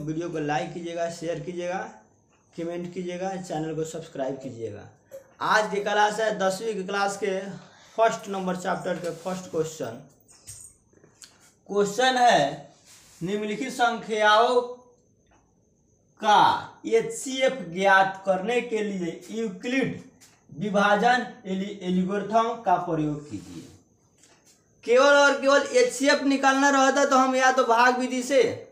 Video को like कीजिएगा, share कीजिएगा, कमेंट कीजिएगा, चैनल को सब्सक्राइब कीजिएगा। आज की क्लास है 10वीं की क्लास के फर्स्ट नंबर चैप्टर के फर्स्ट क्वेश्चन है निम्नलिखित संख्याओं का HCF ज्ञात करने के लिए यूक्लिड विभाजन एल्गोरिथम का प्रयोग कीजिए। केवल और केवल HCF निकालना रहता तो हम या तो भाग विधि से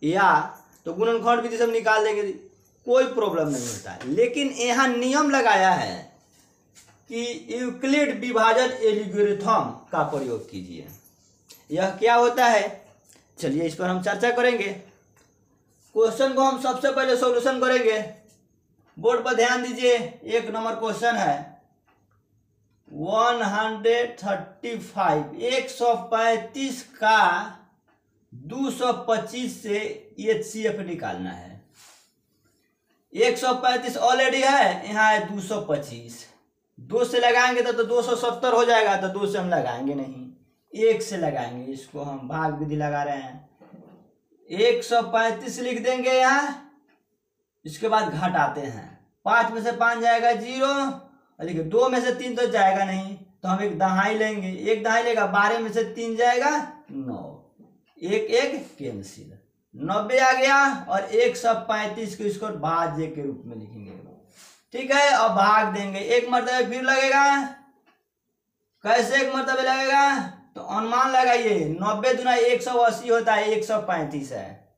या तो गुणनखंड विधि से हम निकाल देंगे, कोई प्रॉब्लम नहीं होता है। लेकिन यहाँ नियम लगाया है कि यूक्लिड विभाजन एल्गोरिथम का प्रयोग कीजिए। यह क्या होता है, चलिए इस पर हम चर्चा करेंगे। क्वेश्चन को हम सबसे पहले सॉल्यूशन करेंगे। बोर्ड पर ध्यान दीजिए, एक नंबर क्वेश्चन है 135 का 225 से HCF निकालना है। 135 ऑलरेडी है, यहाँ है 225। 2 से लगाएंगे तो 270 हो जाएगा, तो 2 से हम लगाएंगे नहीं, 1 से लगाएंगे। इसको हम भाग विधि लगा रहे हैं। 135 लिख देंगे यहाँ, इसके बाद घटाते हैं। 5 में से 5 जाएगा 0, और देखिए 2 में से 3 तो जाएगा नहीं, तो हम एक दहाई लेंगे। एक दहाई लेगा, 12 में से 3 जाएगा 9, एक कैंसिल, 90 आ गया। और 135 को इसको भाज्य के रूप में लिखेंगे, ठीक है। अब भाग देंगे, एक मरतबे फिर लगेगा। कैसे एक मरतबे लगेगा, तो अनुमान लगाइए। 90 दूना 180 होता है, 135 है,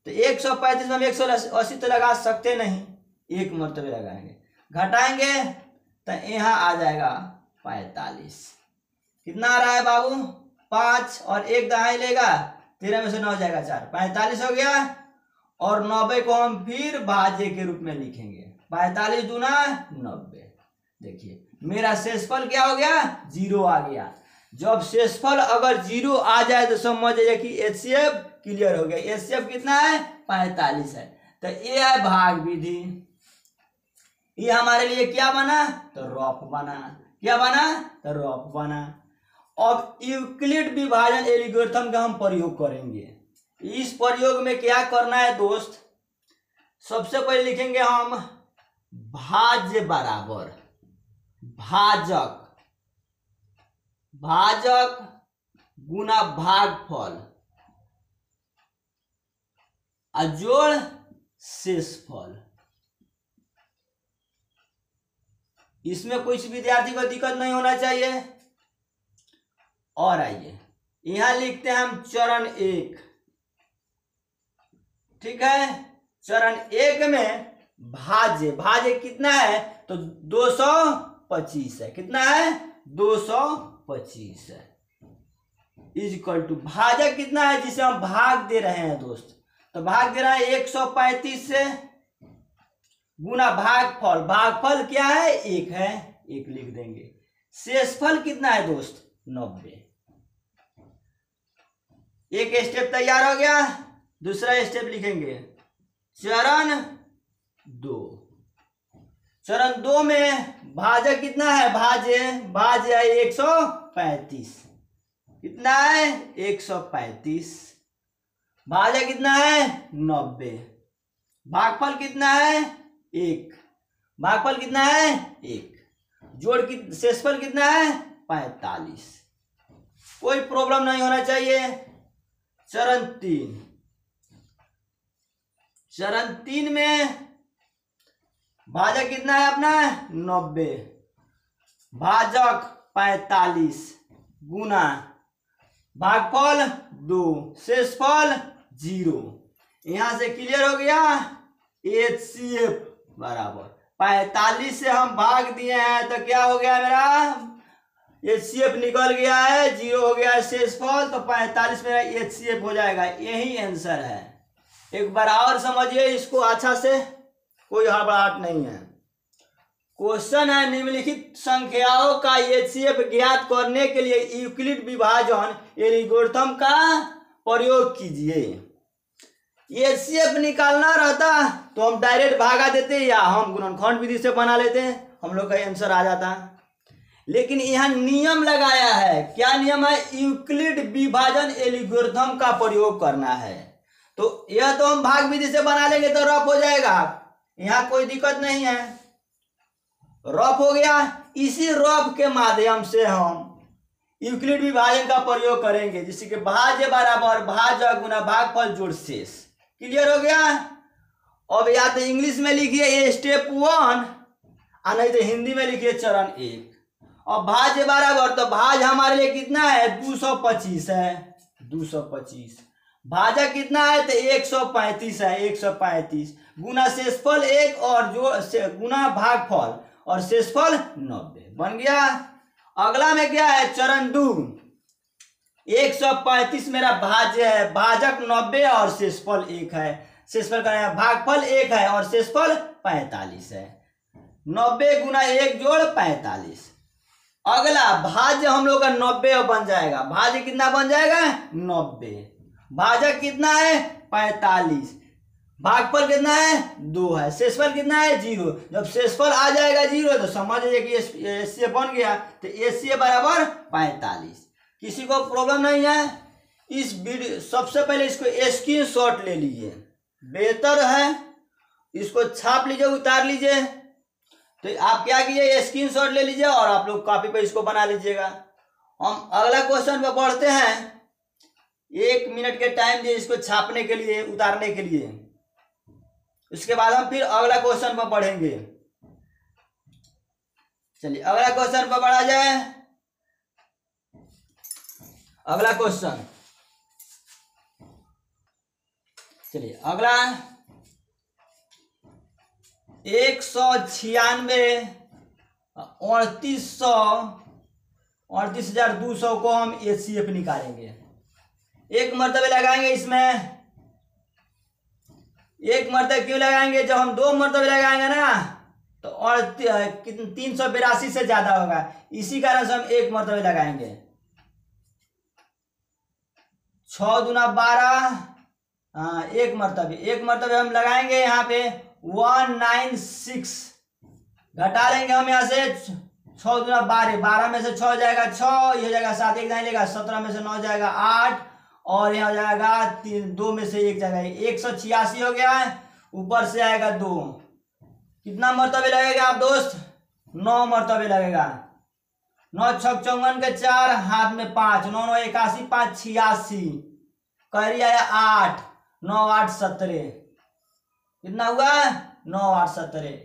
तो 135 में हम 180 तो लगा सकते नहीं, एक मरतबे लगाएंगे। घटाएंगे तो यहाँ आ जाएगा 45। कितना आ रहा है बाबू, 5, और एक दहाई लेगा, 13 में से 9 जाएगा 4, 45 हो गया। और 90 को हम फिर भाज्य के रूप में लिखेंगे। 45 दूना 90। देखिए मेरा शेषफल क्या हो गया, 0 आ गया। जब शेषफल अगर 0 आ जाए तो समझ जाइए कि HCF क्लियर हो गया। HCF कितना है, 45 है। तो ये है भाग विधि। ये हमारे लिए क्या बना, तो रफ बना। क्या बना, तो रफ बना। अब यूक्लिड विभाजन एल्गोरिथम का हम प्रयोग करेंगे। इस प्रयोग में क्या करना है दोस्त, सबसे पहले लिखेंगे हम भाज्य बराबर भाजक, भाजक गुना भागफल जोड़ शेषफल। इसमें कुछ विद्यार्थी को दिक्कत नहीं होना चाहिए। और आइए यहां लिखते हैं हम चरण 1, ठीक है। चरण 1 में भाज्य, भाज्य कितना है, तो 225 है। कितना है, 225 है। इक्वल टू भाजक कितना है, जिसे हम भाग दे रहे हैं दोस्त, तो भाग दे रहा है 135 से, गुना भागफल। भागफल क्या है, 1 है, 1 लिख देंगे। शेषफल कितना है दोस्त, 90। एक स्टेप तैयार हो गया। दूसरा स्टेप लिखेंगे चरण 2। चरण 2 में भाजक कितना है, भाज्य है 135। कितना है, 135। भाजक कितना है, 90। भागफल कितना है, 1। भागफल कितना है, 1। जोड़ की शेषफल कितना है, 45। कोई प्रॉब्लम नहीं होना चाहिए। चरण 3, चरण 3 में भाजक कितना है अपना, 90। भाजक 45 गुना भागफल 2, शेषफल 0। यहां से क्लियर हो गया। HCF बराबर 45 से हम भाग दिए हैं, तो क्या हो गया मेरा, HCF निकल गया है, 0 हो गया है शेषफल, तो 45 मेरा HCF हो जाएगा। यही आंसर है। एक बार और समझिए इसको अच्छा से, कोई हड़बड़ाहट नहीं है। क्वेश्चन है निम्नलिखित संख्याओं का HCF ज्ञात करने के लिए यूक्लिड विभाजन एल्गोरिथम का प्रयोग कीजिए। HCF निकालना रहता तो हम डायरेक्ट भागा देते, या हम गुणनखंड विधि से बना लेते हैं, हम लोग का आंसर आ जाता। लेकिन यहाँ नियम लगाया है। क्या नियम है? यूक्लिड विभाजन एल्गोरिथम का प्रयोग करना है। तो यह तो हम भाग विधि से बना लेंगे तो रफ हो जाएगा, यहाँ कोई दिक्कत नहीं है, रफ हो गया। इसी रफ के माध्यम से हम यूक्लिड विभाजन का प्रयोग करेंगे, जिससे कि भाज्य बराबर भाजक गुना भागफल जोड़ शेष। क्लियर हो गया। अब या तो इंग्लिश में लिखिए ये स्टेप 1 और नहीं तो हिंदी में लिखिए चरण 1। और भाज्य बराबर तो भाज हमारे लिए कितना है 225 है, 225। भाजक कितना है तो 135 है, 135 गुना शेषफल 1 और जो गुना भागफल और शेषफल 90 बन गया। अगला में क्या है चरण 2। 135 मेरा भाज्य है, भाजक 90 और शेषफल 1 है, शेषफल का भागफल 1 है और शेषफल 45 है। 90 गुना 1 जोड़ 45। अगला भाज्य हम लोग का 90 बन जाएगा। भाज्य कितना बन जाएगा 90। भाजक कितना है 45। भागफल कितना है 2 है। शेषफल कितना है 0। जब शेषफल आ जाएगा 0 तो समझ लीजिए कि एचसीएफ बन गया। तो एचसीएफ बराबर 45। किसी को प्रॉब्लम नहीं है। इस वीडियो सबसे पहले इसको स्क्रीनशॉट ले लीजिए, बेहतर है। इसको छाप लीजिए, उतार लीजिए। तो आप क्या कीजिए स्क्रीनशॉट ले लीजिए और आप लोग कॉपी पे इसको बना लीजिएगा। हम अगला क्वेश्चन पे बढ़ते हैं। 1 मिनट के टाइम दिए इसको छापने के लिए, उतारने के लिए। उसके बाद हम फिर अगला क्वेश्चन पर बढ़ेंगे। चलिए अगला क्वेश्चन पर बढ़ा जाए। अगला क्वेश्चन, चलिए अगला 196 38,200 को हम एचसीएफ निकालेंगे। एक मर्तबे लगाएंगे इसमें। एक मर्तबे क्यों लगाएंगे, जब हम 2 मर्तबे लगाएंगे ना तो और 382 से ज्यादा होगा, इसी कारण से हम 1 मर्तबे लगाएंगे। 6 दूना 12, एक मर्तबे हम लगाएंगे यहाँ पे 196। घटा लेंगे हम यहाँ से 6 दूना 12, 12 में से 6 जाएगा 6, ये हो जाएगा 7, 1 नहीं लेगा 17 में से 9 जाएगा 8 और यहाँ जाएगा 3, 2 में से 1 जाएगा 186 हो गया है। ऊपर से आएगा 2। कितना मर्तबे लगेगा आप दोस्त 9 मर्तबे लगेगा। 9 छक 54 के 4, हाथ में 5, 9 9 81, 5 86, कहरी आया 8, 9 8 17। कितना हुआ 9 8 17।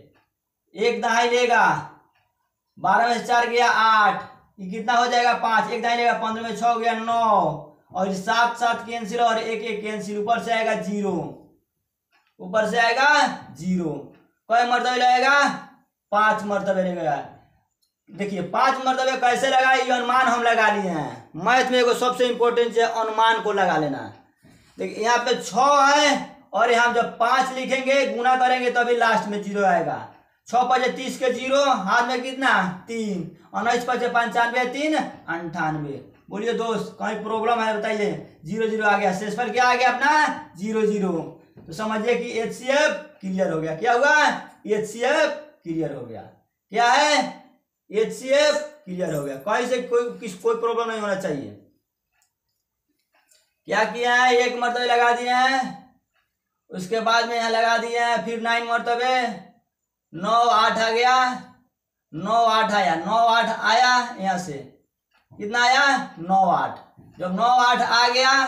एक दहाई लेगा, 12 में से 4 गया 8, ये कितना हो जाएगा 5, एक दहाई लेगा 15 में 6 हो गया 9 और 7 7 कैंसिल और 1 1 कैंसिल। ऊपर से आएगा 0, ऊपर से आएगा 0। कई मर्तबे लगेगा 5 मर्तबे लगेगा। देखिए 5 मर्तबे कैसे लगाए, ये अनुमान हम लगा लिए हैं। मैथ में एगो सबसे इंपॉर्टेंट है अनुमान को लगा लेना। देखिए यहाँ पे 6 है और यहाँ जब 5 लिखेंगे गुना करेंगे तभी लास्ट में 0 आएगा। 6 5 30 के 0, हाथ में कितना 3, 19 5 95, 3 98। बोलिए दोस्त कहीं प्रॉब्लम है बताइए। 0 0 आ गया, शेषफल क्या आ गया अपना 0 0। तो समझिए कि एचसीएफ क्लियर हो गया। क्या हुआ एचसीएफ क्लियर हो गया। क्या है एचसीएफ क्लियर हो गया। कहीं से कोई प्रॉब्लम नहीं होना चाहिए। क्या किया है 1 मर्तबे लगा दिए हैं, उसके बाद में यहाँ लगा दिए हैं फिर 9 मर्तबे। 9 8 आ गया, 9 8 आया, 9 8 आया यहाँ से कितना आया 9 8। जब 9 8 आ गया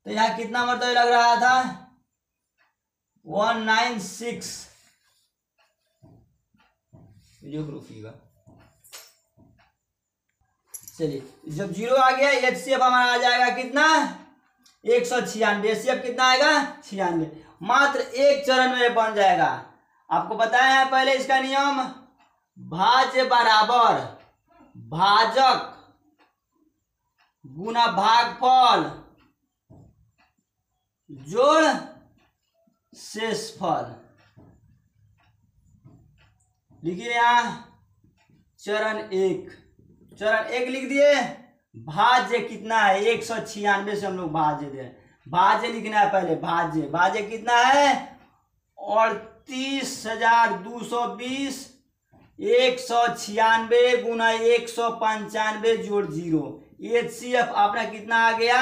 तो यहाँ कितना मर्तबे लग रहा था 196। वीडियो को रुकिएगा। चलिए जब 0 आ गया एचसीएफ हमारा आ जाएगा कितना 196। एचसीएफ कितना आएगा 96। मात्र एक चरण में बन जाएगा। आपको बताया है पहले इसका नियम, भाज्य बराबर भाजक गुना भागफल जोड़ शेषफल। लिखिए यहाँ चरण 1 लिख दिए। भाज्य कितना है 196 से हम लोग भाज्य दे, भाज्य लिखना है पहले। भाज्य कितना है 38,220। 196 गुना 195 जोड़ 0। एचसीएफ अपना कितना आ गया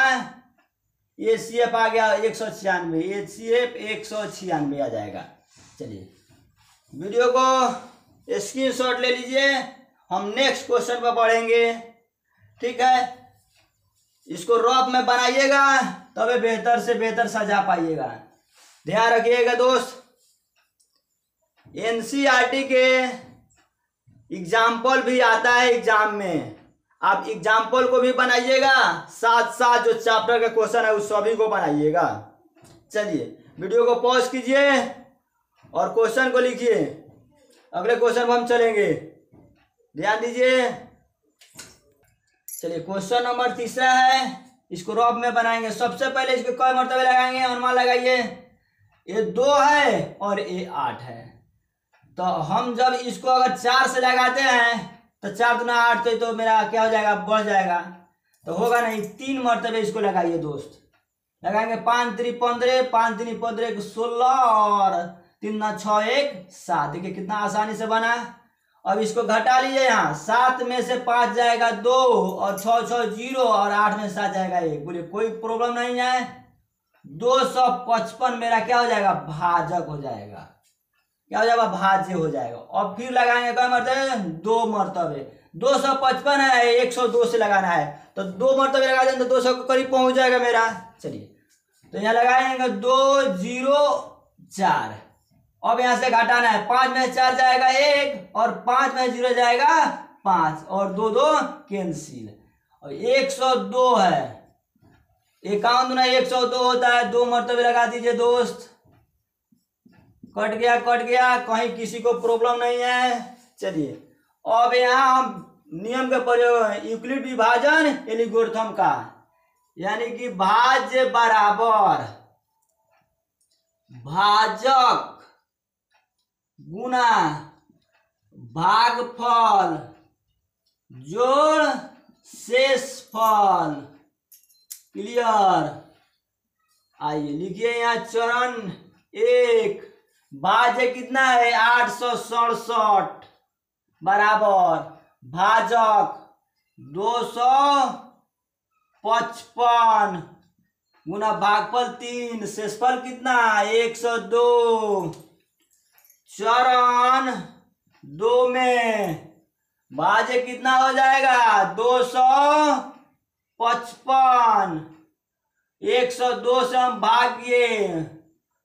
HCF आ गया 196, HCF 196 आ जाएगा। चलिए वीडियो को स्क्रीनशॉट ले लीजिए, हम नेक्स्ट क्वेश्चन पर पढ़ेंगे। ठीक है, इसको रफ में बनाइएगा तबे बेहतर से बेहतर सजा पाइएगा। ध्यान रखिएगा दोस्त, NCERT के एग्जाम्पल भी आता है एग्जाम में, आप एग्जाम्पल को भी बनाइएगा, साथ साथ जो चैप्टर का क्वेश्चन है उस सभी को बनाइएगा। चलिए वीडियो को पॉज कीजिए और क्वेश्चन को लिखिए, अगले क्वेश्चन पर हम चलेंगे, ध्यान दीजिए। चलिए क्वेश्चन नंबर 3 है, इसको रफ में बनाएंगे। सबसे पहले इसके कई मर्तबे लगाएंगे, अनुमान लगाइए। ये 2 है और ये 8 है, तो हम जब इसको अगर 4 से लगाते हैं तो 4 दूना 8, तो मेरा क्या हो जाएगा, बढ़ जाएगा, तो होगा नहीं। 3 मर्तबे इसको लगाइए दोस्त, लगाएंगे। 5 3 15, 5 3 15 16 और 3 9 6 1 7। देखिए कितना आसानी से बना। अब इसको घटा लीजिए, यहाँ 7 में से 5 जाएगा 2 और 6 6 0 और 8 में से 7 जाएगा 1। बोले कोई प्रॉब्लम नहीं है। 255 मेरा क्या हो जाएगा, भाजक हो जाएगा। क्या हो जाएगा, भाज्य हो जाएगा। और फिर लगाएंगे क्या मरतबे, 2 मरतबे। 255 है, 102 से लगाना है, तो 2 मरतबे लगा देंगे तो 200 के करीब पहुंच जाएगा मेरा। चलिए तो यहाँ लगाएंगे 2 0 4। अब यहाँ से घटाना है, 5 में 4 जाएगा 1 और 5 में 0 जाएगा 5 और 2 2 कैंसिल। और 102 है, 51 दूना 102 होता है। 2 मरतबे लगा दीजिए दोस्त। कट गया कट गया, कहीं किसी को प्रॉब्लम नहीं है। चलिए अब यहाँ हम नियम के प्रयोग, यूक्लिड विभाजन एल्गोरिथम का, यानी कि भाज्य बराबर भाजक गुना भागफल जोड़ शेषफल। क्लियर। आइए लिखिए यहाँ चरण 1, भाज्य कितना है 867 बराबर भाजक 255 गुना भागफल 3, शेषफल कितना 102। चरण 2 में भाज्य कितना हो जाएगा 255, 102 से हम भागिए,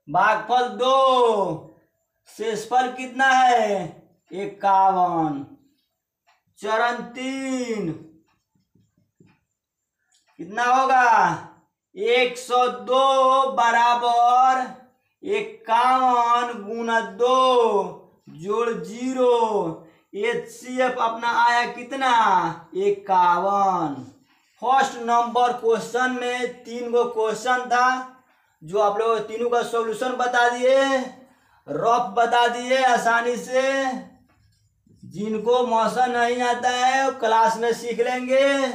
भागफल 2, शेषफल कितना है 51। चरण 3 कितना होगा 102 बराबर 51 गुना 2 जोड़ 0। HCF अपना आया कितना 51। फर्स्ट नंबर क्वेश्चन में 3 गो क्वेश्चन था, जो आप लोग तीनों का सॉल्यूशन बता दिए, रफ बता दिए आसानी से। जिनको मौसम नहीं आता है क्लास में सीख लेंगे,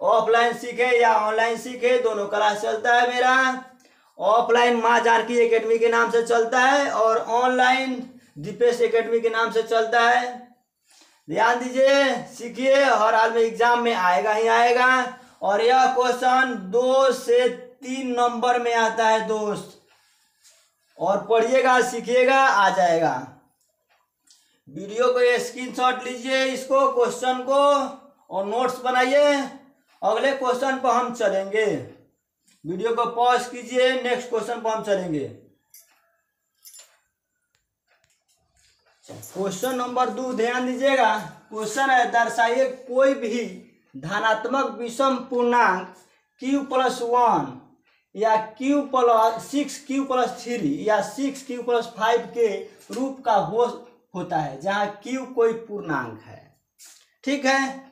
ऑफलाइन सीखे या ऑनलाइन सीखे दोनों क्लास चलता है मेरा। ऑफलाइन माँ जानकी एकेडमी के नाम से चलता है और ऑनलाइन दीपेश एकेडमी के नाम से चलता है। ध्यान दीजिए, सीखिए, हर हाल में एग्जाम में आएगा ही आएगा। और यह क्वेश्चन 2 से 3 नंबर में आता है दोस्त, और पढ़िएगा सीखिएगा आ जाएगा। वीडियो को स्क्रीनशॉट लीजिए, इसको क्वेश्चन को, और नोट्स बनाइए। अगले क्वेश्चन पर हम चलेंगे। वीडियो को पॉज कीजिए, नेक्स्ट क्वेश्चन पर हम चलेंगे। क्वेश्चन नंबर 2 ध्यान दीजिएगा। क्वेश्चन है, दर्शाइए कोई भी धनात्मक विषम पूर्णांक q+1 या q+6q+3 या 6q+5 के रूप का होता है, जहां q कोई पूर्णांक है। ठीक है,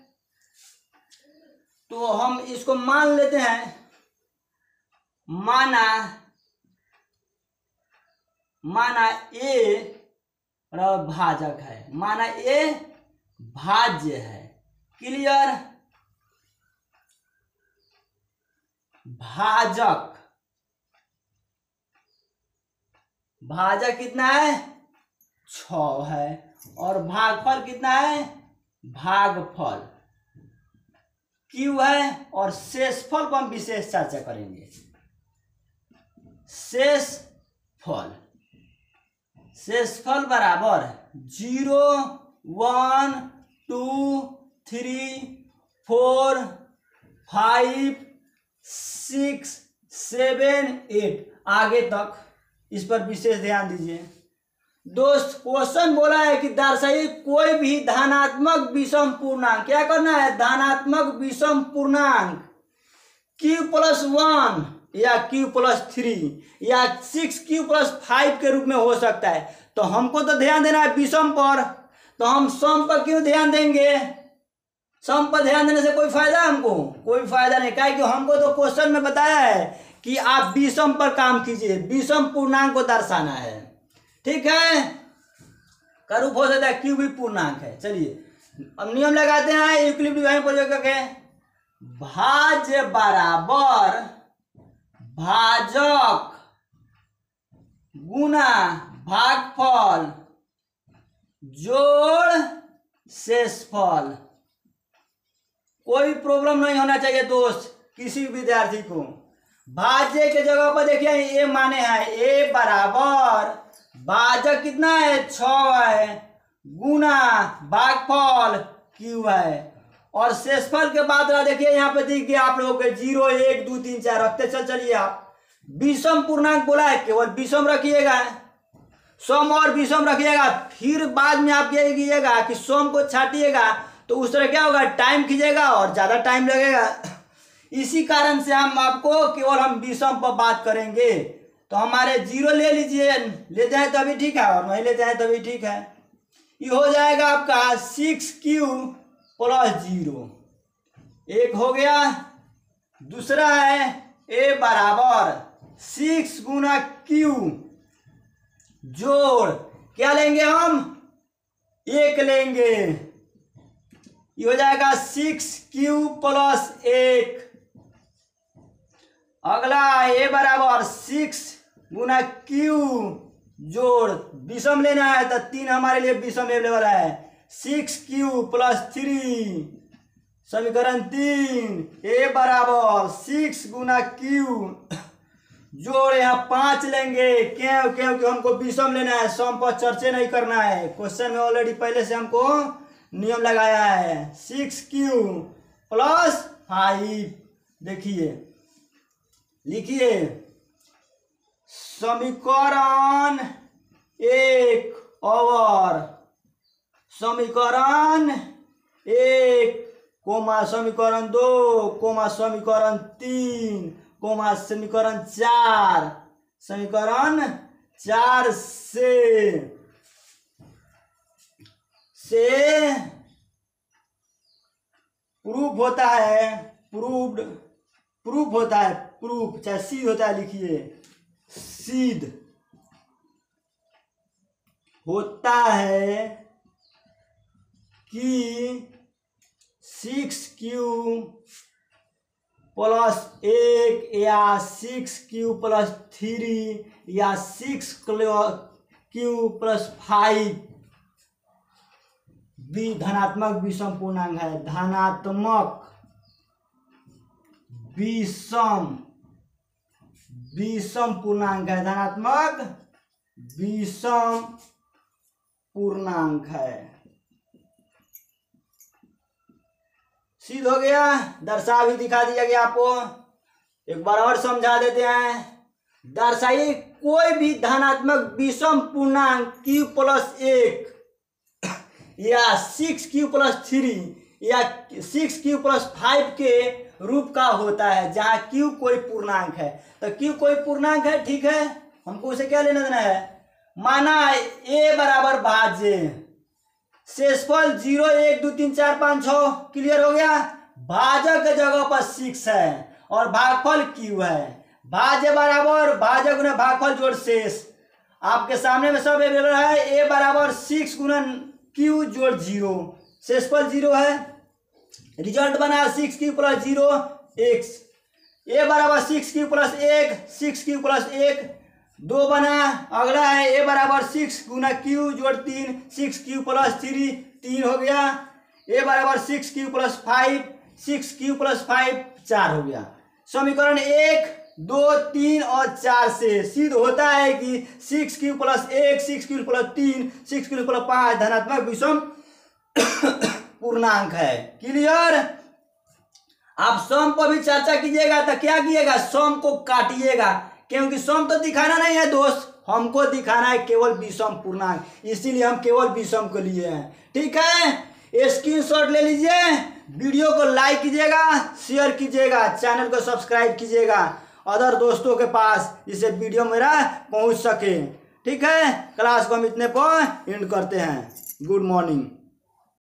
तो हम इसको मान लेते हैं। माना ए भाजक है, माना ए भाज्य है। क्लियर। भाजक कितना है 6 है, और भागफल कितना है भागफल Q है, और शेषफल पर हम विशेष चर्चा करेंगे। शेषफल। शेषफल बराबर 0 1 2 3 4 5 6 7 8 आगे तक, इस पर विशेष ध्यान दीजिए। दोस्त क्वेश्चन बोला है कि दर्शाइए कोई भी धनात्मक विषम पूर्णांक। क्या करना है? धनात्मक विषम पूर्णांक q+1 या q+3 या 6q+5 के रूप में हो सकता है। तो हमको तो ध्यान देना है विषम पर, तो हम सम पर क्यों ध्यान देंगे? सम पर ध्यान देने से कोई फायदा हमको? कोई फायदा नहीं। क्या कि हमको तो क्वेश्चन में बताया है कि आप विषम पर काम कीजिए, विषम पूर्णांक को दर्शाना है। ठीक है, का रूप हो सकता है क्यू भी पूर्णांक है। चलिए अब नियम लगाते हैं यूक्लिड डिवाइड प्रयोग करके। भाज्य बराबर भाजक गुना भागफल जोड़ शेषफल। कोई प्रॉब्लम नहीं होना चाहिए दोस्त किसी विद्यार्थी को। भाज्य के जगह पर देखिए ए माने है, ए बराबर भाजक कितना है 6 है गुना भागफल q है, और शेषफल के बाद देखिए यहाँ पे दिख गया आप लोगों के 0 1 2 3 4 रखते चलिए। आप विषम पूर्णांक बोला है, केवल विषम रखिएगा, सम और विषम रखिएगा। फिर बाद में आप ये कीजिएगा कि सम को छाटिएगा तो उस तरह क्या होगा, टाइम खींचेगा और ज़्यादा टाइम लगेगा। इसी कारण से हम आपको केवल हम विषम पर बात करेंगे। तो हमारे 0 ले लीजिए, लेते हैं तभी ठीक है, और नहीं लेते हैं तभी ठीक है। ये हो जाएगा आपका 6q+0, एक हो गया। दूसरा है a बराबर 6 गुना q जोड़ क्या लेंगे हम, 1 लेंगे। ये हो जाएगा 6q+1। अगला a बराबर 6 गुना q जोड़ विषम लेना है तो 3 हमारे लिए विषम अवेलेबल है। 6q+3 समीकरण 3, a बराबर 6 गुना q जोड़ यहाँ 5 लेंगे, क्योंकि हमको विषम लेना है, सम पर चर्चा नहीं करना है। क्वेश्चन में ऑलरेडी पहले से हमको नियम लगाया है। 6q+5 देखिए, लिखिए समीकरण 1 और समीकरण 1 कोमा समीकरण 2 कोमा समीकरण 3 कोमा समीकरण 4, समीकरण 4 से प्रूफ होता है, प्रूफ होता है, प्रूफ चाहे सिद्ध होता है, लिखिए सिद्ध होता है कि 6q+1 या 6q+3 या 6q+5 भी धनात्मक विषम पूर्णांक है। धनात्मक विषम पूर्णांक है, धनात्मक विषम पूर्णांक है। सिद्ध हो गया, दर्शा भी दिखा दिया गया आपको। एक बार और समझा देते हैं। दर्शाइए कोई भी धनात्मक विषम पूर्णांक q+1 या 6q+3 या 6q+5 के रूप का होता है, जहां q कोई पूर्णांक है। तो q कोई पूर्णांक है, ठीक है, हमको उसे क्या लेना देना है। माना a बराबर भाज्य, शेषफल 0 1 2 3 4 5 6 क्लियर हो गया। भाजक के जगह पर 6 है और भागफल q है। भाज्य बराबर भाजक गुना भागफल जोड़ शेष, आपके सामने में सब अवेलेबल है। a बराबर 6 गुना q जोड़ 0, शेषफल 0 है। रिजल्ट बना 6q+0 x। a बराबर 6q+1 6q+1 2 बना। अगला है a बराबर 6 गुना q जोड़ 3 6q+3 3 हो गया। a बराबर 6q+5 6q+5 4 हो गया। समीकरण 1 2, 3 और 4 से सिद्ध होता है कि 6 cube plus 1, 6 cube plus 3, 6 cube plus 5 धनात्मक विषम पूर्णांक है। क्लियर। आप सम पर भी चर्चा कीजिएगा तो क्या कीजिएगा, सम को काटिएगा, क्योंकि सम तो दिखाना नहीं है दोस्त, हमको दिखाना है केवल विषम पूर्णांक, इसीलिए हम केवल विषम को लिए हैं। ठीक है, स्क्रीनशॉट ले लीजिए, वीडियो को लाइक कीजिएगा, शेयर कीजिएगा, चैनल को सब्सक्राइब कीजिएगा अदर दोस्तों के पास, जिससे वीडियो मेरा पहुंच सके। ठीक है, क्लास को हम इतने पर एंड करते हैं। Good morning.